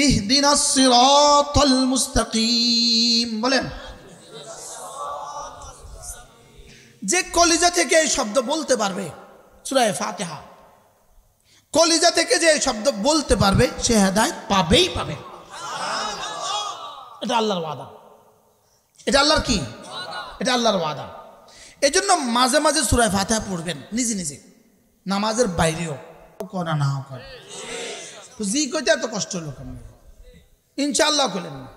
ইহদিনাস সিরাতাল মুস্তাকিম। বলেন, যে কলিজা থেকে এই শব্দ বলতে পারবে, সূরা ফাতিহা, কলিজা থেকে যে শব্দ বলতে পারবে সে হেদায়েত পাবেই পাবে। এটা আল্লাহর ওয়াদা। এটা আল্লাহর কি? এটা আল্লাহর ওয়াদা। এই জন্য মাঝে মাঝে সূরা ফাতিহা পড়বেন নিজে নিজে, নামাজের বাইরেও করা না করে। জি কইতে এত কষ্ট হলো কেন? ইনশাআল্লাহ করলেন না।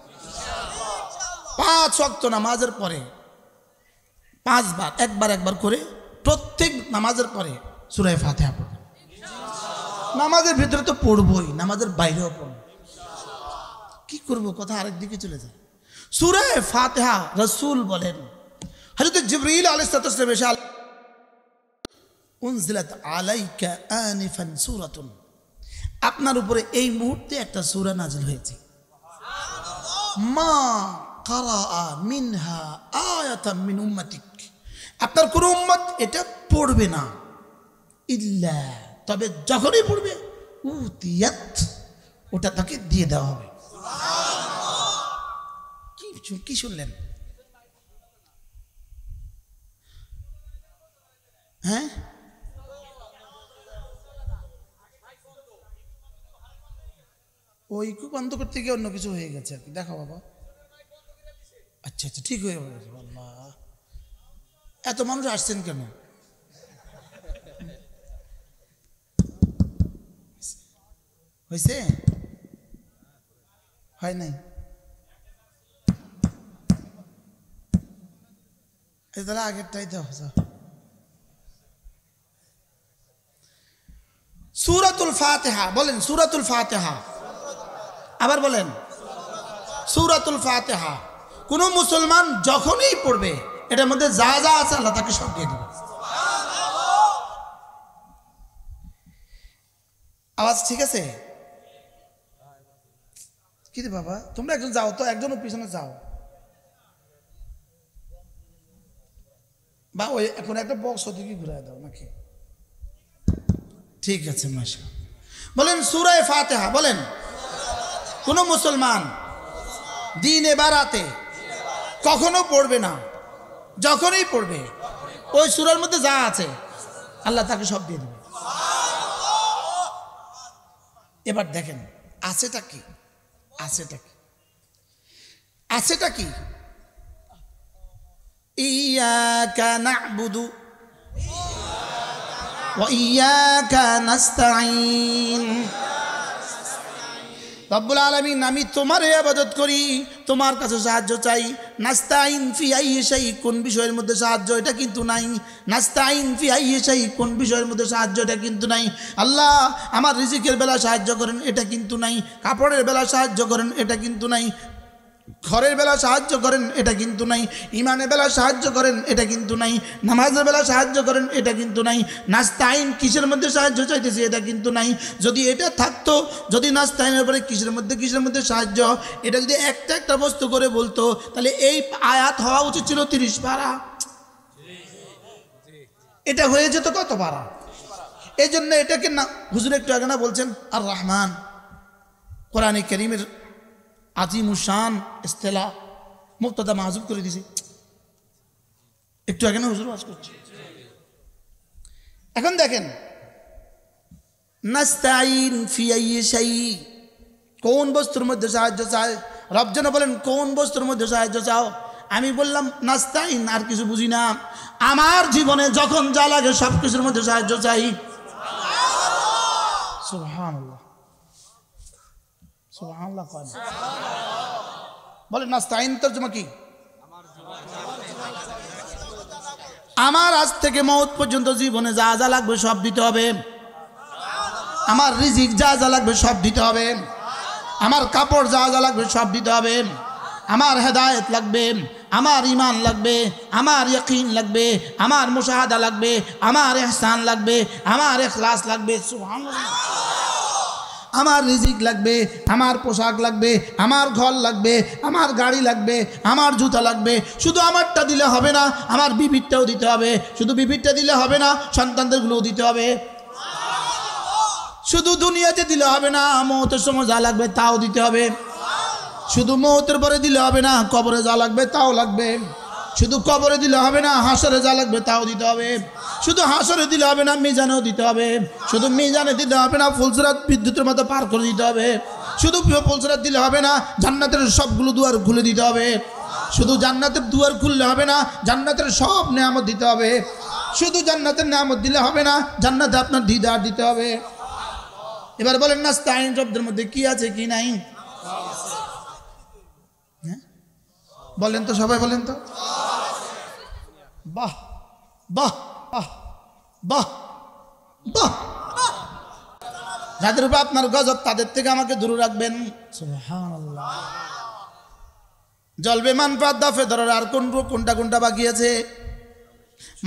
5 ওয়াক্ত নামাজের পরে 5 বার, একবার করে প্রত্যেক নামাজের পরে সূরা ফাতিহা পড়বেন। নামাজের ভিতরে তো পড়বই, নামাজের বাইরেও পড়ব। কি করব? কথা আরেক দিকে চলে যায়। সূরা ফাতিহা রাসূল বলেন, হযরত জিবরিল আলাইহিস সালাম এসে উনজিলাত আলাইকা আনিফান সূরাতুন, আপনার উপরে এই মুহূর্তে একটা সূরা নাযিল হয়েছে। মা কারাআ মিনহা আয়াতাম মিন উম্মাতিক, আপনার কোন উম্মত এটা পড়বে না, ইল্লা, তবে যখনই পড়বে উতিয়াত, ওটা তাকে দিয়ে দেওয়া হবে। কি শুনলেন? হ্যাঁ, ওই খুব বন্ধ করতে গিয়ে অন্য কিছু হয়ে গেছে। দেখো বাবা, আচ্ছা আচ্ছা, ঠিক হয়ে গেছে। আল্লাহ, এত মানুষ আসছেন কেন? হয়েছে? হয় নাই? তাহলে আগেরটাই তো সূরাতুল ফাতিহা। বলেন সূরাতুল ফাতিহা। আবার বলেন সূরাতুল ফাতিহা। কোন মুসলমান যখনই পড়বে এটার মধ্যে যা যা আছে আল্লাহ তাকে সব দিয়ে দেবে। আওয়াজ ঠিক আছে? কি রে বাবা, তোমরা একজন যাও তো, একজন পিছনে যাও, বা ওই এখন একটা বক্স ওদিকে ঘুরাই দাও নাকি? ঠিক আছে, মাশাআল্লাহ। বলেন সূরা ফাতিহা। বলেন, কোন মুসলমান দিনে বা রাতে কখনো পড়বে না, যখনই পড়বে ওই সূরার মধ্যে যা আছে আল্লাহ তাকে সব দিয়ে দেবে। এবার দেখেন আছেটা কি? আছেটা কি? আছেটা কি? ইয়াকা না'বুদু ওয়া ইয়াকা নাস্তাঈন। রব্বুল আলামিন, আমি তোমার ইবাদত করি, তোমার কাছে সাহায্য চাই। নাস্তাঈন ফি আইয়ি শাই, কোন বিষয়ের মধ্যে সাহায্য এটা কিন্তু নাই। নাস্তাঈন ফি আইয়ি শাই, কোন বিষয়ের মধ্যে সাহায্য এটা কিন্তু নাই। আল্লাহ আমার রিজিকের বেলা সাহায্য করেন, এটা কিন্তু নাই। কাপড়ের বেলা সাহায্য করেন, এটা কিন্তু নাই। ঘরের বেলা সাহায্য করেন, এটা কিন্তু নাই। ইমানের বেলা সাহায্য করেন, এটা কিন্তু নাই। নামাজের বেলা সাহায্য করেন, এটা কিন্তু নাই। নাস্তাইন কিসের মধ্যে সাহায্য চাইতেছি, এটা কিন্তু নাই। যদি এটা থাকতো, যদি নাস্তাইনের পরে কিসের মধ্যে সাহায্য, এটা যদি একটা একটা বস্তু করে বলতো, তাহলে এই আয়াত হওয়া উচিত ছিল 30 পারা। এটা হয়ে যেত কত পারা? এই জন্য এটাকে না, হুজুর একটু আগে না বলছেন আর রহমান, কোরআনে কারীমের আজিমুশান ইস্তেলা, মুক্তদা মাহজুব করে দিছে। একটু আগে না হুজুর ওয়াজ করছে। এখন দেখেন নাস্তাইন ফি আইয়ি শাই, কোন বস্তুর মধ্যে সাহায্য চায়? রব যেন বলেন কোন বস্তুর মধ্যে সাহায্য চাও? আমি বললাম নাস্তাইন, আর কিছু বুঝি না। আমার জীবনে যখন যা লাগে সব কিছুর মধ্যে সাহায্য চাই। সুবহানাল্লাহ, সুবহানাল্লাহ। বলেন নাস্তাইন তরজমা কি? আমার আজ থেকে মওত পর্যন্ত জীবনে যা যা লাগবে সব দিতে হবে। আমার রিজিক যা যা লাগবে সব দিতে হবে। আমার কাপড় যা যা লাগবে সব দিতে হবে। আমার হেদায়েত লাগবে, আমার ঈমান লাগবে, আমার ইয়াকিন লাগবে, আমার মুশাহাদা লাগবে, আমার ইহসান লাগবে, আমার ইখলাস লাগবে। সুবহানাল্লাহ। আমার রিজিক লাগবে, আমার পোশাক লাগবে, আমার ঘর লাগবে, আমার গাড়ি লাগবে, আমার জুতা লাগবে। শুধু আমারটা দিলে হবে না, আমার বিবিরটাও দিতে হবে। শুধু বিবিরটা দিলে হবে না, সন্তানদেরগুলোও দিতে হবে। শুধু দুনিয়াতে দিলে হবে না, মওতের সময় যা লাগবে তাও দিতে হবে। শুধু মওতের পরে দিলে হবে না, কবরে যা লাগবে তাও লাগবে। শুধু কবরে দিলে হবে না, হাসরে যা লাগবে তাও দিতে হবে। শুধু হাসরে দিলে হবে না, মিজানেও দিতে হবে। শুধু মিজানে দিলে হবে না, ফুলসিরাত বিদ্যুতের মতো পার করে দিতে হবে। শুধু ফুলসিরাত দিলে হবে না, জান্নাতের সবগুলো দুয়ার খুলে দিতে হবে। শুধু জান্নাতের দুয়ার খুললে হবে না, জান্নাতের সব নেয়ামত দিতে হবে। শুধু জান্নাতের নেয়ামত দিলে হবে না, জান্নাতে আপনার দিদার দিতে হবে। এবার বলেন নাস্তাইন শব্দের মধ্যে কি আছে কি নাই? বলেন তো, সবাই বলেন তো। বাহ বাহ বাহ বাহ বাহ। যাদের উপর আপনার গজব, তাদের থেকে আমাকে দূরে রাখবেন। সুবহানাল্লাহ। জলবে মানফাত দাফে ধরার আর কোনটা বাকি আছে?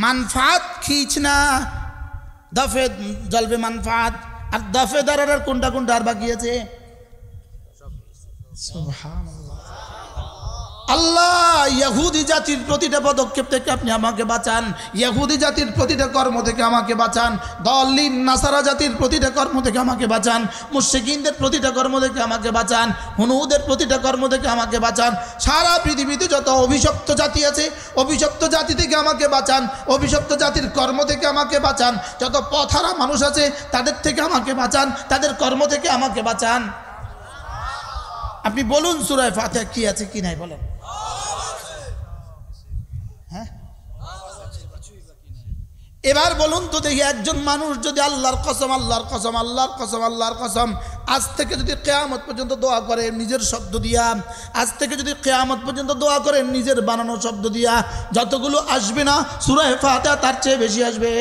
মানফাত খিচনা, দাফে জলবে মানফাত, আর দাফে ধরার আর কোনটা আর বাকি আছে? সুবহানাল্লাহ। আল্লাহ, ইহুদি জাতির প্রতিটা পদক্ষেপ থেকে আপনি আমাকে বাঁচান। ইহুদি জাতির প্রতিটা কর্ম থেকে আমাকে বাঁচান। দলিন নাসারা জাতির প্রতিটা কর্ম থেকে আমাকে বাঁচান। মুশরিকিনদের প্রতিটা কর্ম থেকে আমাকে বাঁচান। হুনুদের প্রতিটা কর্ম থেকে আমাকে বাঁচান। সারা পৃথিবীতে যত অভিশপ্ত জাতি আছে, অভিশপ্ত জাতি থেকে আমাকে বাঁচান। অভিশপ্ত জাতির কর্ম থেকে আমাকে বাঁচান। যত পথহারা মানুষ আছে, তাদের থেকে আমাকে বাঁচান। তাদের কর্ম থেকে আমাকে বাঁচান। আপনি বলুন সূরা ফাতিহা কি আছে কি নাই বলেন। এবার বলুন তো দেখি, একজন মানুষ যদি আল্লাহর কসম আল্লাহর কসম আল্লাহর কসম আল্লাহর কসম আজ থেকে যদি কিয়ামত পর্যন্ত দোয়া করে নিজের শব্দ দিয়া, আজ থেকে যদি কিয়ামত পর্যন্ত দোয়া করে নিজের বানানো শব্দ দিয়া, যতগুলো আসবে না সূরা ফাতিহা তার চেয়ে বেশি আসবে।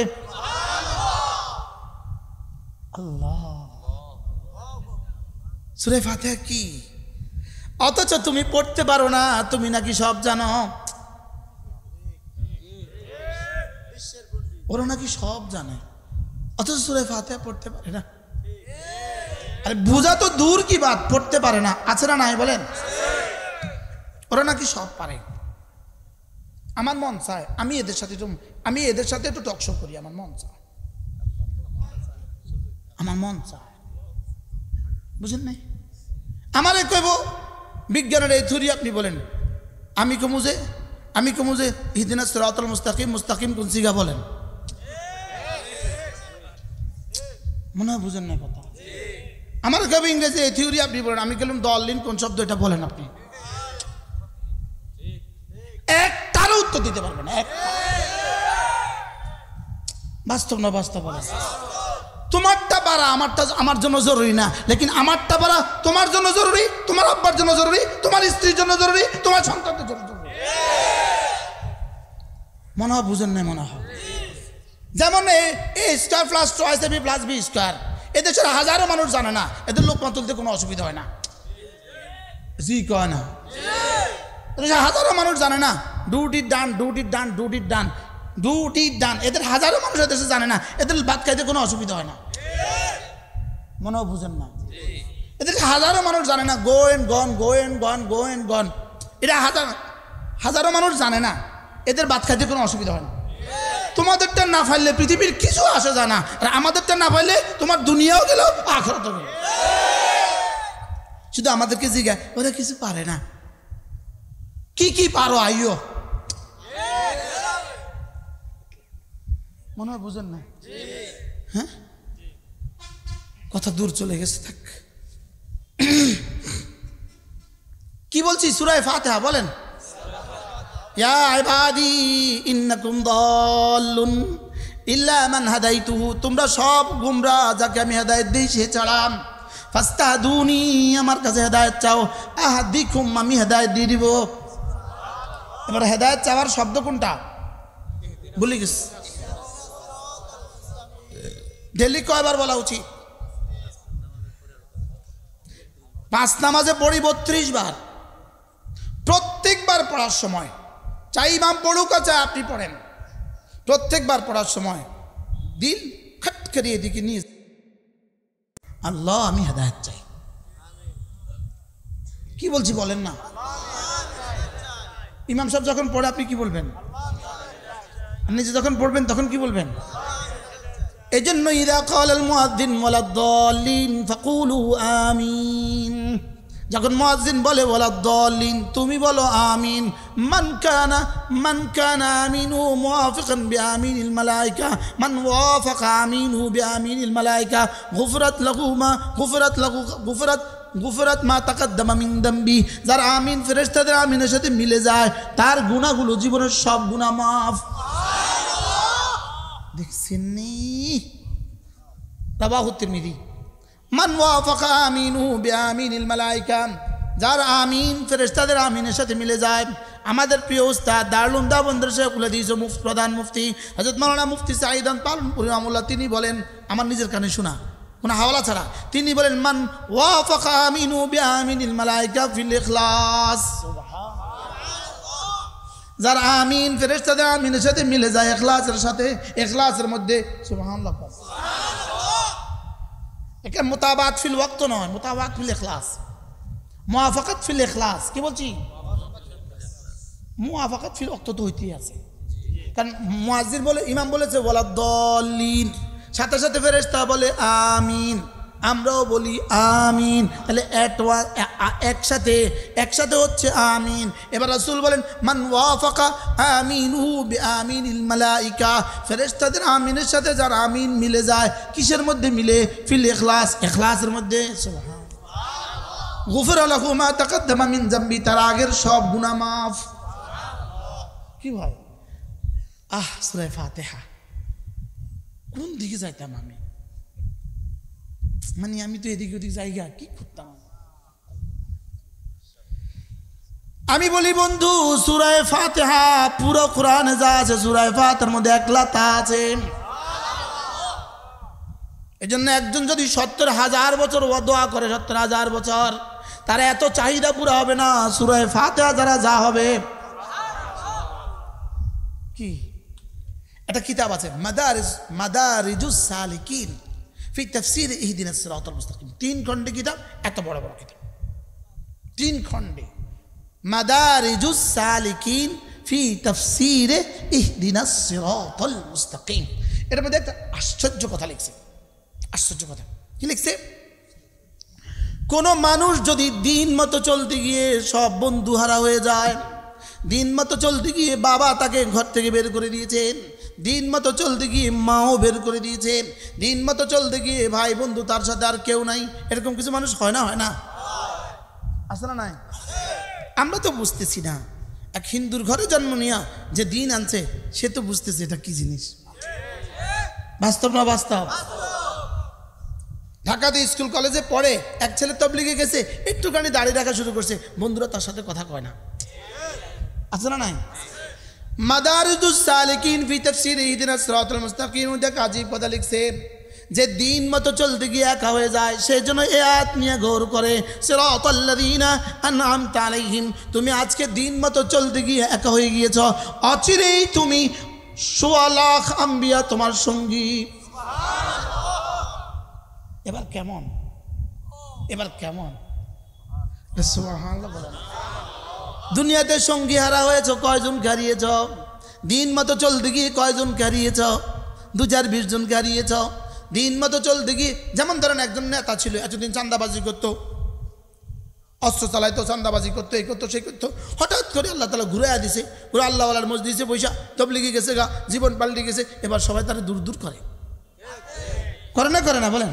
আল্লাহ, সূরা ফাতিহা কি? অথচ তুমি পড়তে পারো না, তুমি নাকি সব জানো। ওরা নাকি সব জানে, অথচ সূরা ফাতিহা পড়তে পারে না। আরে বোঝা তো দূর কি বাত, পড়তে পারে না। আছে না নাই বলেন? ওরা নাকি সব পারে। আমার মন চায় আমি এদের সাথে একটু টকশো করি। আমার মন চায়, আমার মন চায়। বুঝেন নাই? আমারে কইব বিজ্ঞানের এই থিওরি আপনি বলেন, আমি কমু যে ইহদিনাস সিরাতাল মুস্তাকিম, মুস্তাকিম কোন সিগা বলেন। মনে হয় বুঝেন না কথা। আমার কবে ইংরেজি এই থিওরি আপনি বলেন, আমি গেলাম দলিন কোন শব্দ এটা বলেন। আপনি একটারও উত্তর দিতে পারবেন না। বাস্তব না বাস্তব বলেন। তোমারটা পারা আমারটা আমার জন্য জরুরি না, লেকিন আমারটা পারা তোমার জন্য জরুরি, তোমার আব্বার জন্য জরুরি, তোমার স্ত্রীর জন্য জরুরি, তোমার সন্তানদের জন্য জরুরি। মনে হয় বুঝেন নাই মনে হয়। যেমন A square plus twice AB plus B square, এদেশের হাজারো মানুষ জানে না, এদের লোকমা তুলতে কোনো অসুবিধা হয় না। জি কয় না? হাজারো মানুষ জানে না ডুটির ডান, ডুটির ডান, ডুটির ডান, ডুটির ডান, এদের হাজারো মানুষ এদেশে জানে না, এদের ভাত খাইতে কোনো অসুবিধা হয় না। মনে হয় বুঝেন না? এদেরকে হাজারো মানুষ জানে না go and gone, go and gone, go and gone, এটা হাজারো মানুষ জানে না, এদের ভাত খাইতে কোনো অসুবিধা হয় না। তোমাদেরটা না ফাইলে পৃথিবীর কিছু আসে যায় না, আর আমাদেরটা না ফাইলে তোমার দুনিয়াও গেল আখিরাতও গেল। শুধু আমাদেরকে জিজ্ঞাসা, ওরা কিছু পারে না। কি পারো আইও? মনে হয় বুঝেন না? হ্যাঁ, কথা দূর চলে গেছে। থাক, কি বলছি? সূরা ফাতিহা বলেন। ইয়া ইবাদি ইন্নাকুম দাল্লুন ইল্লা মান হাদাইতুহু, তোমরা সব গুমরা, যাকে আমি হেদায়েত দেই সে ছাড়া। ফাস্তাহদুনি, আমার কাছে হেদায়েত চাও। আহাদিকুম, আমি হেদায়েত দিয়ে দিব। এবার হেদায়েত চাওয়ার শব্দ কোনটা ভুলে গেছি। ডেলি কয়বার বলা উচিত? 5 নামাজে পড়ি 32 বার। প্রত্যেকবার পড়ার সময়, চাই ইমাম পড়ুক আর চাই আপনি পড়েন, প্রত্যেকবার পড়ার সময় দিল খট করে এদিকে নিয়ে, আল্লাহ আমি হেদায়েত চাই। কি বলছি বলেন না? ইমাম সাহেব যখন পড়ে আপনি কি বলবেন? নিজে যখন পড়বেন তখন কি বলবেন? এজন্য ইদা ক্বালাল মুয়াজ্জিন ওয়ালাদ-দাল্লিন ফাকুলু আমিন, যখন মুয়াজ্জিন বলে ওয়ালাদ-দাল্লিন তুমি বলো আমিন। মান কানা আমিনু মুওয়াফিকান বিআমিনিল মালায়েকা, মান ওয়াফাকা আমিনু বিআমিনিল মালায়েকা গুফরাত মা তাকাদ্দামা মিন দামবি। যার আমিন ফেরেশতাদের আমিনের সাথে মিলে যায় তার গুনাহগুলো, জীবনের সব গুনাহ মাফ। দেখছেন নি? রাওয়াহু তিরমিজি। মান ওয়াফাকা আমিনু বিআমিনিল মালায়েকা, যার আমিন ফেরেশতাদের আমিনের সাথে মিলে যায়। আমাদের প্রিয় উস্তাদ দারুল দেওবন্দের শেখুল হাদিস ও প্রধান মুফতি হযরত মাওলানা মুফতি সাঈদ পালনপুরি রাহমাতুল্লাহ, তিনি বলেন, আমার নিজের কানে শোনা, কোনো হাওলা ছাড়া, তিনি বলেন মান ওয়াফাকা আমিনু বিআমিনিল মালায়েকা ফিল ইখলাস, যার আমিন ফেরেশতাদের আমিনের সাথে মিলে যায় ইখলাসের সাথে, ইখলাসের মধ্যে সুবহানাল্লাহ। এটা মুতাবাত ফিল ওয়াক্ত নয়, মুতাবাত ফিল ইখলাস, মুওয়াফাকাত ফিল ইখলাস। কি বলছি? মুওয়াফাকাত ফিল ওয়াক্ত তো হইতেই আছে, কারণ মুয়াজ্জিন বলে, ইমাম বলেছে ওয়ালাদ-দাল্লিন, সাথে সাথে ফেরেশতা বলে আমিন, আমরাও বলি আমিন, তাহলে একসাথে হচ্ছে আমিন। এবার রাসূল বলেন মান ওয়াফাকা আমিনুহু বিআমিনিল মালায়েকা, ফেরেশতাদের আমিনের সাথে যার আমিন মিলে যায়, কিসের মধ্যে মিলে? ফিল ইখলাস, ইখলাসের মধ্যে। সুবহানাল্লাহ। গুফিরা লাহু মা তাকাদ্দামা মিন যামবি, তার আগের সব গুনাহ মাফ। কি ভাই, সূরা ফাতিহা কোন দিকে যাইতাম আমি, মানে আমি তো এদিকে ওদিকে জায়গা কি করতাম। আমি বলি বন্ধু, সূরা ফাতিহা পুরো কোরআনে যা আছে, সূরা ফাতিহার মধ্যে একলা তা আছে। এজন্য একজন যদি ৭০,০০০ বছর দোয়া করে, ৭০,০০০ বছর, তার এত চাহিদা পুরো হবে না সূরা ফাতিহা যারা যা হবে। কি একটা কিতাব আছে মাদারিজুস সালিকিন ফি তাফসীর ইহদিনাস সিরাতাল মুস্তাকিম, ৩ খণ্ডে কিতাব, এত বড় বড় কিতাব, ৩ খণ্ডে। মাদারিজুস সালিকিন ফি তাফসীর ইহদিনাস সিরাতাল মুস্তাকিম। এর মধ্যে একটা আশ্চর্য কথা লিখছে, আশ্চর্য কথা। কি লিখছে? কোন মানুষ যদি দিন মতো চলতে গিয়ে সব বন্ধু হারা হয়ে যায়, দিন মতো চলতে গিয়ে বাবা তাকে ঘর থেকে বের করে দিয়েছেন, দিন মতো চলতে গিয়ে মাও বের করে দিয়েছেন, দিন মতো চলতে গিয়ে ভাই বন্ধু তার সাথে আর কেউ নাই, এরকম কিছু মানুষ হয় না? হয় না? আছে না? নাই? আমরা তো বুঝতেছি না। এক হিন্দুর ঘরে জন্ম নিয়া যে দিন আনছে, সে তো বুঝতেছে এটা কি জিনিস। বাস্তব না বাস্তব? ঢাকাতে স্কুল কলেজে পড়ে এক ছেলে তবলিগে গেছে, একটুখানি দাড়ি রাখা শুরু করছে, বন্ধুরা তার সাথে কথা কয় না। আছে না? নাই? মাদারিজুস সালিকিন ফি তাফসীর ইহদিনাস সিরাতাল মুস্তাকিম দেখ আজীব কথা লিখছে, যে দিন মতো চলতে গিয়ে একা হয়ে যায়, সেই জন্য এই আয়াত নিয়ে গৌর করে, সিরাতাল্লাযীনা আনআমতা আলাইহিম। তুমি আজকে দিন মতো চলতে গিয়ে একা হয়ে গিয়েছ, অচিরেই তুমি ১৬ লাখ আম্বিয়া তোমার সঙ্গী। এবার কেমন? এবার কেমন? সুবহানাল্লাহ বলেন। দুনিয়াতে সঙ্গী হারা হয়েছ, কয়জনকে হারিয়েছ? দিন মতো চলতে গিয়ে কয়জনকে হারিয়েছ? ২০২০ জনকে হারিয়েছ। দিন মতো চলতে গিয়ে, যেমন ধরেন একজন নেতা ছিল, এতদিন চাঁদাবাজি করতো, অস্ত্র চালাইতো, চাঁদাবাজি করতো, এই করতো সেই করতো, হঠাৎ করে আল্লাহ তাআলা ঘুরে দিছে, পুরো আল্লাহওয়ালার মজলিসে বৈশা তবলিগে গেছে গা, জীবন পাল্টে গেছে। এবার সবাই তারা দূর দূর করে না? করে না? বলেন।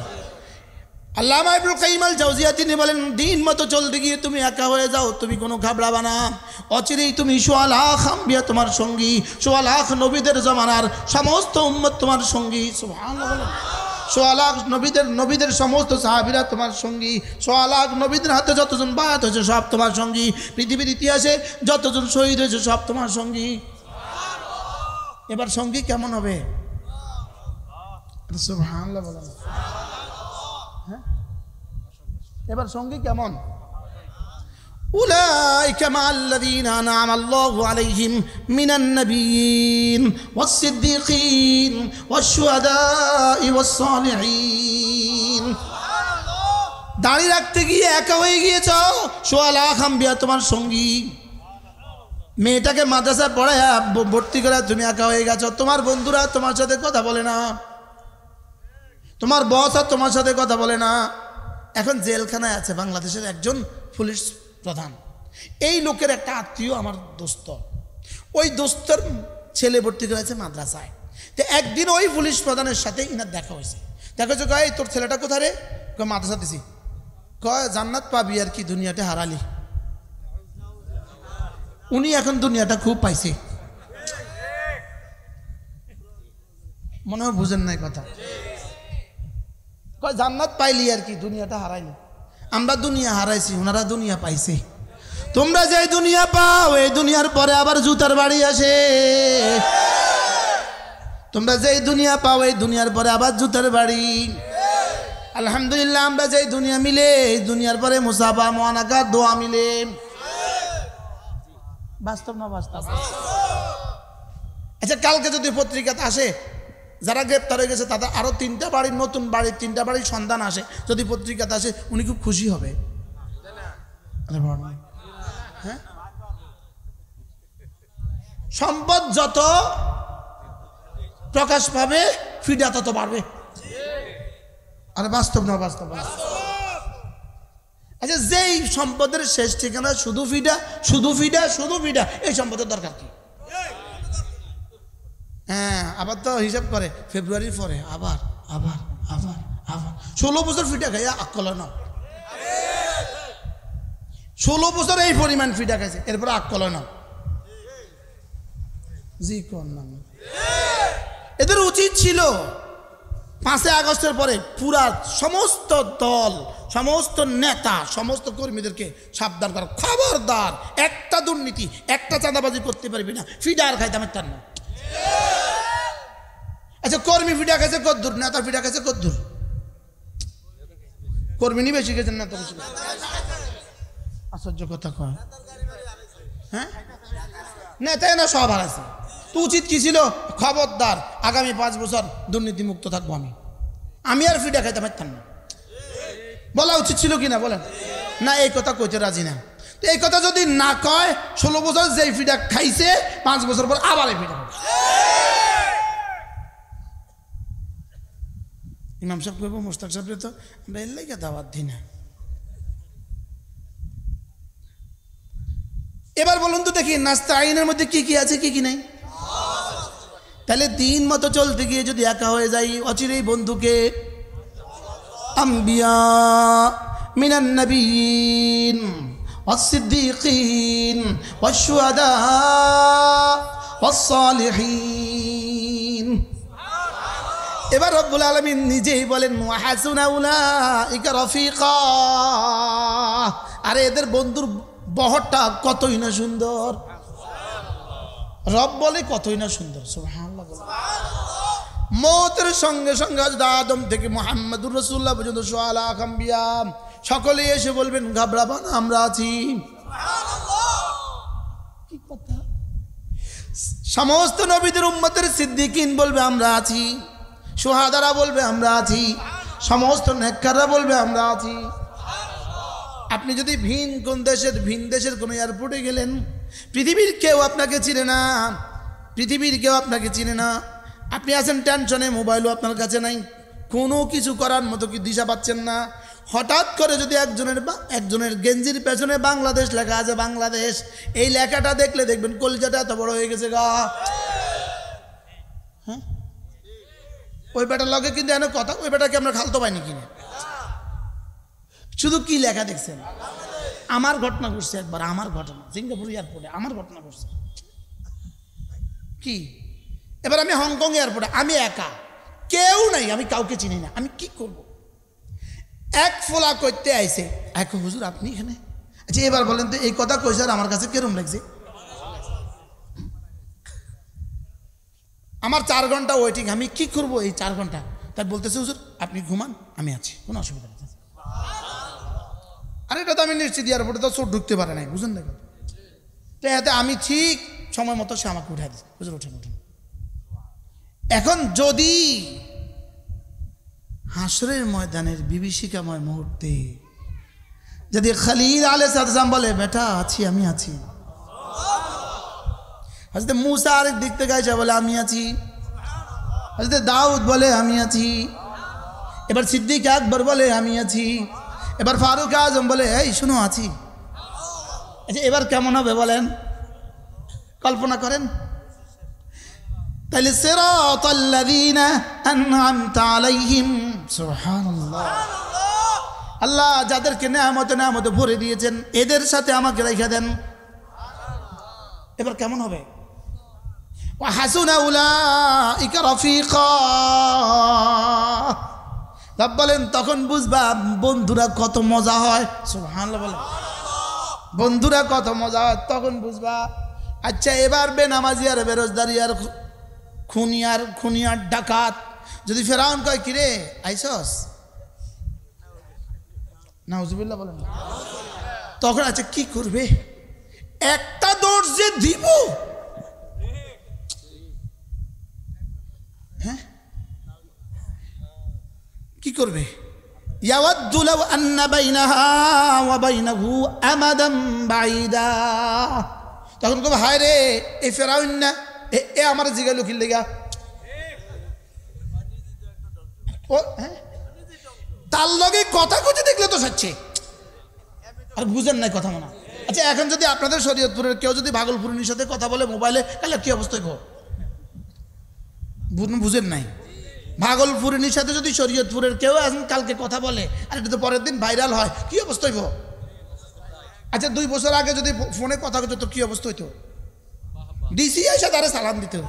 আল্লামা ইবনুল কাইয়িম আল জাওজিয়া তিনি বলেন, দিন মতো চলতে গিয়ে তুমি একা হয়ে যাও, তুমি কোনো ঘাবড়াবা না, অচিরেই তুমি ১৬ লাখ আম্বিয়া তোমার সঙ্গী, ১৬ লাখ নবীদের জমানার সমস্ত উম্মত তোমার সঙ্গী। সুবহানাল্লাহ বলেন। ১৬ লাখ নবীদের সমস্ত সাহাবীরা তোমার সঙ্গী, ১৬ লাখ নবীদের হাতে যতজন বায়াত হয়েছে সব তোমার সঙ্গী, পৃথিবীর ইতিহাসে যতজন শহীদ হয়েছে সব তোমার সঙ্গী। এবার সঙ্গী কেমন হবে? সুবহানাল্লাহ বলেন। এবার সঙ্গী কেমন? উলাইকা মা'আল্লাযীনা আন'আমা আল্লাহু আলাইহিম মিনান নাবিয়্যিন ওয়াস-সিদ্দীকিন ওয়াশ-শুহাদা'i ওয়াস-সালিহিন। দাঁড়িয়ে রাখতে গিয়ে একা হয়ে গিয়েছ, ১৬ লাখ আম্বিয়া তোমার সঙ্গী। মেয়েটাকে মাদ্রাসায় পড়ায় ভর্তি করে তুমি একা হয়ে গেছো, তোমার বন্ধুরা তোমার সাথে কথা বলে না। তোমার বস আর তোমার সাথে কথা বলে না। এখন জেলখানায় আছে বাংলাদেশের একজন পুলিশ প্রধান। এই লোকের একটা আত্মীয় আমার দোস্ত, ওই দোস্তর ছেলে ভর্তি করেছে মাদ্রাসায়। তো একদিন ওই পুলিশ প্রধানের সাথে ইনার দেখা হয়েছে। দেখা হচ্ছে, কয় তোর ছেলেটা কোথায় রে? কয় মাদ্রাসা দিছি। কয় জান্নাত পাবি আর কি, দুনিয়াটা হারালি। উনি এখন দুনিয়াটা খুব পাইছে, মনে হয় বুঝেন নাই কথা। কয় জান্নাত পাইলি আর কি, দুনিয়াটা হারাইলি। আমরা দুনিয়া হারাইছি, ওনারা দুনিয়া পাইছে। তোমরা যে দুনিয়া পাও, এই দুনিয়ার পরে আবার জুতার বাড়ি আসে। তোমরা যেই দুনিয়া পাও, এই দুনিয়ার পরে আবার জুতার বাড়ি। আলহামদুলিল্লাহ, আমরা যেই দুনিয়া মিলে, এই দুনিয়ার পরে মুসাফা মুআনাকাত দোয়া মিলে। বাস্তব না বাস্তব? আচ্ছা, কালকে যদি পত্রিকাতে আসে যারা গ্রেপ্তার হয়ে গেছে তাদের আরো 3টা বাড়ির, নতুন বাড়ির 3টা বাড়ির সন্ধান আসে, যদি পত্রিকাতে আসে, উনি খুব খুশি হবে। হ্যাঁ, সম্পদ যত প্রকাশ পাবে, ফিডা তত বাড়বে। আরে বাস্তব না বাস্তব? আচ্ছা, যেই সম্পদের শেষ ঠিকানা শুধু ফিডা, শুধু ফিডা, শুধু ফিডা, এই সম্পদের দরকার কি? হ্যাঁ, আবার তো হিসাব করে ফেব্রুয়ারির পরে আবার আবার আবার আবার 16 বছর ফিডা খাইয়া আকল না। 16 বছর এই পরিমাণ ফিডা খাইছে, এরপরে আকল না। জি কোন নাম? এদের উচিত ছিল 5 আগস্টের পরে পুরা সমস্ত দল, সমস্ত নেতা, সমস্ত কর্মীদেরকে সাবধান করা, খবরদার একটা দুর্নীতি, একটা চাঁদাবাজি করতে পারবি না, ফিডা আর খাইতে আমি তার না। আচ্ছা, কর্মী ফিডা খাইছে কদ্দুর, নেতা ফিডা খাইছে কদ্দুর? কর্মী নি বেশি গেছেন, নেতা বেশি? আশ্চর্য কথা কয়। হ্যাঁ, নেতাই না সব হারাইছে। তো উচিত কি ছিল? খবরদার আগামী 5 বছর দুর্নীতি মুক্ত থাকবো আমি আর ফিডা খাইতে পারতাম না, বলা উচিত ছিল কিনা বলেন? না, এই কথা কইতে রাজি না। তো এই কথা যদি না কয়, 16 বছর যেই ফিডা খাইছে, 5 বছর পর আবার এই ফিডা। ইমাম সাহেব কইব, মুস্তাক সাহেব তো আমরা এর লাইগা দাওয়াত দিই না। এবার বলুন তো দেখি, নাস্তাইনের মধ্যে কি কি আছে, কি কি নাই? তাহলে দিন মতো চলতে গিয়ে যদি একা হয়ে যাই, অচিরেই বন্ধুকে আম্বিয়া মিনান নবিয়িন ওয়াস-সিদ্দীকিন ওয়াশ-শুহাদা ওয়াস-সালিহিন। এবার রব্বুল আলামিন নিজেই বলেন, ওয়া হাসুনা উলাইকা রাফিকা। আরে এদের বন্ধুর বহরটা কতই না সুন্দর। রব বলে কতই না সুন্দর। সুবহানাল্লাহ। মৌতের সঙ্গে সঙ্গে আদম থেকে মুহাম্মদুর রাসূলুল্লাহ পর্যন্ত সোয়ালাখ আম্বিয়া সকলে এসে বলবেন, ঘাবড়াবা না, আমরা আছি। কি কথা? সমস্ত নবীদের উম্মতের সিদ্দিকিন বলবে আমরা আছি, শুহাদারা বলবে আমরা আছি, সমস্ত নেককাররা বলবে আমরা আছি। আপনি যদি ভিন দেশের কোন এয়ারপোর্টে গেলেন, পৃথিবীর কেউ আপনাকে চিনে না, পৃথিবীর কেউ আপনাকে চিনে না। আপনি আছেন টেনশনে, মোবাইলও আপনার কাছে নাই, কোনো কিছু করার মতো কি দিশা পাচ্ছেন না। হঠাৎ করে যদি একজনের গেঞ্জির পেছনে বাংলাদেশ লেখা আছে, বাংলাদেশ, এই লেখাটা দেখলে দেখবেন কলিজাটা এত বড় হয়ে গেছে গা। হ্যাঁ, ওই বেটার লগে কিন্তু এনে কথা, ওই বেটাকে আমরা খালতো পাইনি কিনে, শুধু কি লেখা দেখছেন। আমার ঘটনা ঘটছে একবার, আমার ঘটনা সিঙ্গাপুর এয়ারপোর্টে আমার ঘটনা ঘটছে। কি? এবার আমি হংকং এয়ারপোর্টে, আমি একা, কেউ নাই, আমি কাউকে চিনি না, আমি কি করব? এক ফোলা করতে আইছে, এক হুজুর আপনি এখানে? আচ্ছা এবার বলেন তো, এই কথা কইছে আর আমার কাছে কেরম লাগছে? আমার 4 ঘন্টা ওয়েটিং, আমি কি করব এই 4 ঘন্টা? তাই বলতেছে, হুজুর আপনি ঘুমান, আমি আছি, কোনো অসুবিধা নেই। আর এটা তো আমি নিশ্চিত এয়ারপোর্টে তো চোর ঢুকতে পারে নাই, বুঝলেন না? তো এতে আমি ঠিক সময় মতো সে আমাকে উঠাই দিচ্ছে, হুজুর ওঠেন ওঠেন। এখন যদি হাসরের ময়দানের বিভীষিকাময় মুহূর্তে যদি খলিল আলাইহিস সালাম বলে, বেটা আছি, আমি আছি। হযরত মূসা আরেক দিক থেকে এসে বলে আমি আছি। হযরত দাউদ বলে আমি আছি। এবার সিদ্দিক আকবর বলে আমি আছি। এবার ফারুক আজম বলে এই শুনো আছি। আচ্ছা এবার কেমন হবে বলেন, কল্পনা করেন। তাহলে সিরাতাল্লাযীনা আন'আমতা আলাইহিম, সুবহানাল্লাহ, আল্লাহ যাদেরকে নেয়ামতে ভরে দিয়েছেন এদের সাথে আমাকে রেখে দেন। এবার কেমন হবে? ওয়া হাসুনা উলাইকা রাফিকা, রব বলেন তখন বুঝবা বন্ধুরা কত মজা হয়। সুবহানাল্লাহ বলেন, বন্ধুরা কত মজা হয় তখন বুঝবা। আচ্ছা এবার বেনামাজি আর বেরোজদারি আর খুনিয়ার ডাকাত যদি ফেরাউন কয় কিরে আইসস, নাউজুবিল্লাহ বলেন, তখন আচ্ছা কি করবে? একটা দৌড় যে দিব, হ্যাঁ কি করবে? ইয়াওয়াদ্দু লাউ আন্না বাইনাহা ওয়া বাইনাহু আমাদান বাঈদা, তখন কবে হায় রে এই ফেরাউন না এ আমার জিগাইলো কি লেগা, ও হ্যাঁ তার লগে কথা কইতে দেখলে তো সাচ্ছে আর বুঝেন নাই কথা মনে। আচ্ছা এখন যদি আপনাদের শরীয়তপুরের কেউ যদি ভাগলপুরের সাথে কথা বলে মোবাইলে, তাহলে কি অবস্থা গো? বুঝেন নাই? ভাগলপুরের সাথে যদি শরীয়তপুরের কেউ এখন কালকে কথা বলে আর এটা তো পরের দিন ভাইরাল হয়, কি অবস্থা হইব? আচ্ছা 2 বছর আগে যদি ফোনে কথা কইতো তো কি অবস্থা হইতো? ডিসি এসে তারা সালাম দিত।